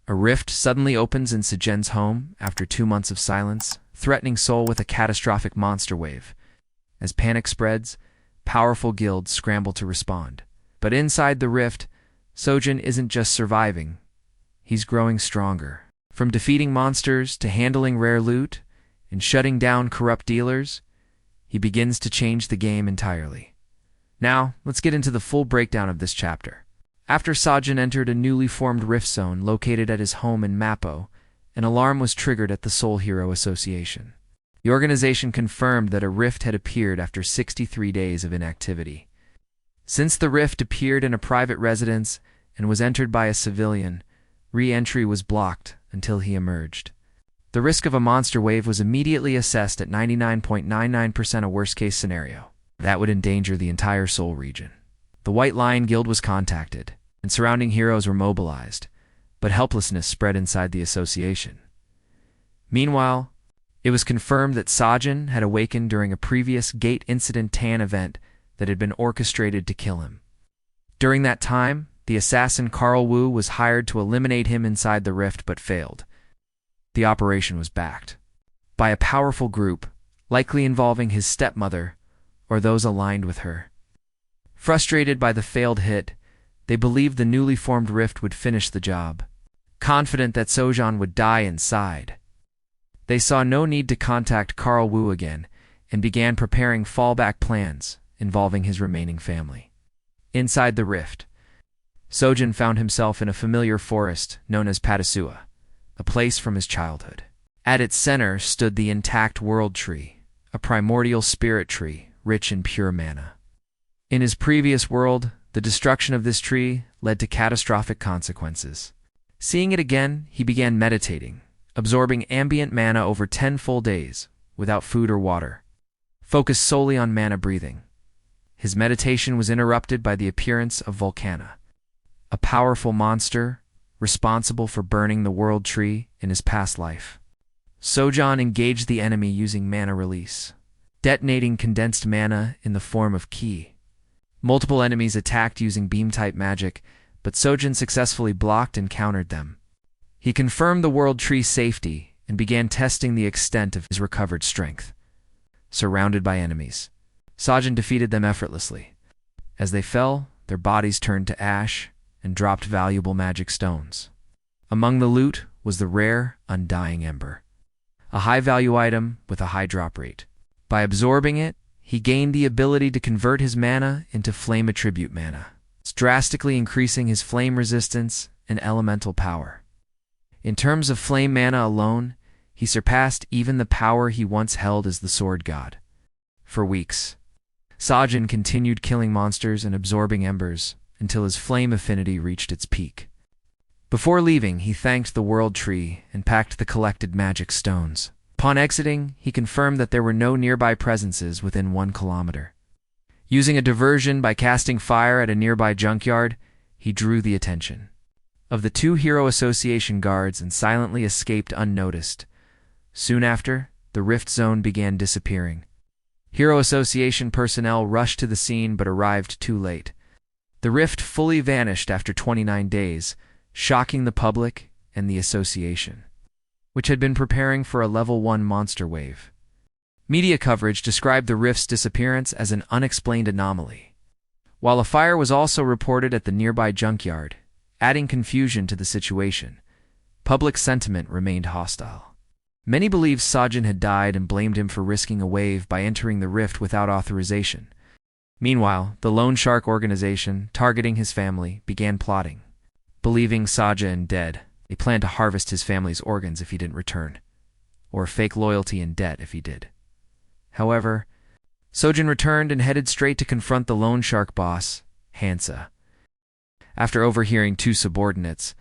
A rift suddenly opens in Sejen's home after 2 months of silence, threatening Seoul with a catastrophic monster wave. As panic spreads, powerful guilds scramble to respond. But inside the rift, Seoul isn't just surviving, he's growing stronger. From defeating monsters to handling rare loot and shutting down corrupt dealers, he begins to change the game entirely. Now, let's get into the full breakdown of this chapter. After Seoul entered a newly formed rift zone located at his home in Mappo, an alarm was triggered at the Seoul Hero Association. The organization confirmed that a rift had appeared after 63 days of inactivity. Since the rift appeared in a private residence and was entered by a civilian, re-entry was blocked until he emerged. The risk of a monster wave was immediately assessed at 99.99% a worst-case scenario. That would endanger the entire Seoul region. The White Lion Guild was contacted, and surrounding heroes were mobilized, but helplessness spread inside the association. Meanwhile, it was confirmed that Seoul had awakened during a previous Gate Incident Tan event that had been orchestrated to kill him. During that time, the assassin Carl Wu was hired to eliminate him inside the rift but failed. The operation was backed by a powerful group, likely involving his stepmother or those aligned with her. Frustrated by the failed hit, they believed the newly formed rift would finish the job. Confident that Seoul would die inside, they saw no need to contact Carl Wu again and began preparing fallback plans involving his remaining family. Inside the rift, Seoul found himself in a familiar forest known as Patasua, a place from his childhood. At its center stood the intact World Tree, a primordial spirit tree rich in pure mana. In his previous world, the destruction of this tree led to catastrophic consequences. Seeing it again, he began meditating, absorbing ambient mana over 10 full days, without food or water, focused solely on mana breathing. His meditation was interrupted by the appearance of Volcana, a powerful monster responsible for burning the World Tree in his past life. Seoul engaged the enemy using mana release, detonating condensed mana in the form of ki. Multiple enemies attacked using beam-type magic, but Seoul successfully blocked and countered them. He confirmed the World Tree's safety and began testing the extent of his recovered strength. Surrounded by enemies, Seoul defeated them effortlessly. As they fell, their bodies turned to ash and dropped valuable magic stones. Among the loot was the rare, undying ember, a high-value item with a high drop rate. By absorbing it, he gained the ability to convert his mana into flame attribute mana, drastically increasing his flame resistance and elemental power. In terms of flame mana alone, he surpassed even the power he once held as the Sword God. For weeks, Seoul continued killing monsters and absorbing embers until his flame affinity reached its peak. Before leaving, he thanked the World Tree and packed the collected magic stones. Upon exiting, he confirmed that there were no nearby presences within 1 kilometer. Using a diversion by casting fire at a nearby junkyard, he drew the attention of the 2 Hero Association guards and silently escaped unnoticed. Soon after, the rift zone began disappearing. Hero Association personnel rushed to the scene but arrived too late. The rift fully vanished after 29 days, shocking the public and the association, which had been preparing for a level 1 monster wave. Media coverage described the rift's disappearance as an unexplained anomaly, while a fire was also reported at the nearby junkyard, adding confusion to the situation. Public sentiment remained hostile. Many believed Seoul had died and blamed him for risking a wave by entering the rift without authorization. Meanwhile, the Loan Shark organization, targeting his family, began plotting. Believing Seoul dead, they planned to harvest his family's organs if he didn't return, or fake loyalty and debt if he did. However, Seoul returned and headed straight to confront the Loan Shark boss, Hansa. After overhearing 2 subordinates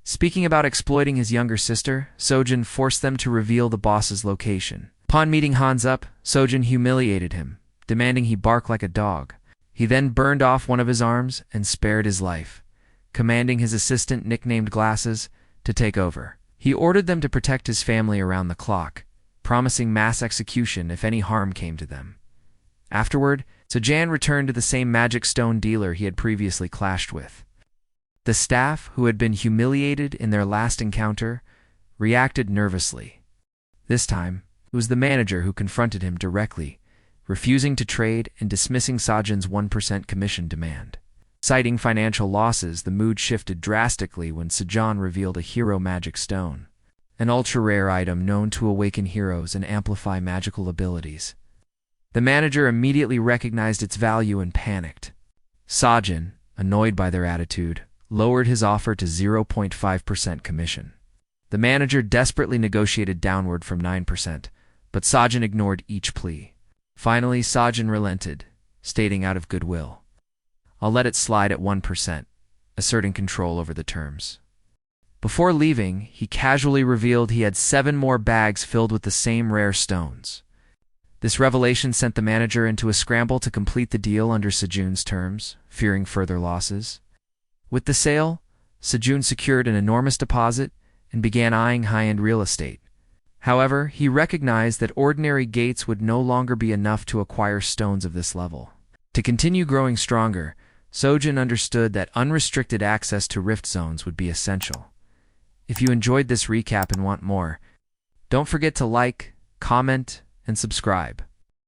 speaking about exploiting his younger sister, Seoul forced them to reveal the boss's location. Upon meeting Hans up, Seoul humiliated him, demanding he bark like a dog. He then burned off one of his arms and spared his life, commanding his assistant, nicknamed Glasses, to take over. He ordered them to protect his family around the clock, promising mass execution if any harm came to them. Afterward, Seoul returned to the same magic stone dealer he had previously clashed with. The staff, who had been humiliated in their last encounter, reacted nervously. This time, it was the manager who confronted him directly, refusing to trade and dismissing Sajin's 1% commission demand. Citing financial losses, the mood shifted drastically when Sajan revealed a hero magic stone, an ultra-rare item known to awaken heroes and amplify magical abilities. The manager immediately recognized its value and panicked. Sajin, annoyed by their attitude, lowered his offer to 0.5% commission. The manager desperately negotiated downward from 9%, but Sajin ignored each plea. Finally, Sajin relented, stating out of goodwill, "I'll let it slide at 1%, asserting control over the terms. Before leaving, he casually revealed he had 7 more bags filled with the same rare stones. This revelation sent the manager into a scramble to complete the deal under Sejun's terms, fearing further losses. With the sale, Sejun secured an enormous deposit and began eyeing high-end real estate. However, he recognized that ordinary gates would no longer be enough to acquire stones of this level. To continue growing stronger, Sojin understood that unrestricted access to rift zones would be essential. If you enjoyed this recap and want more, don't forget to like, comment, and subscribe.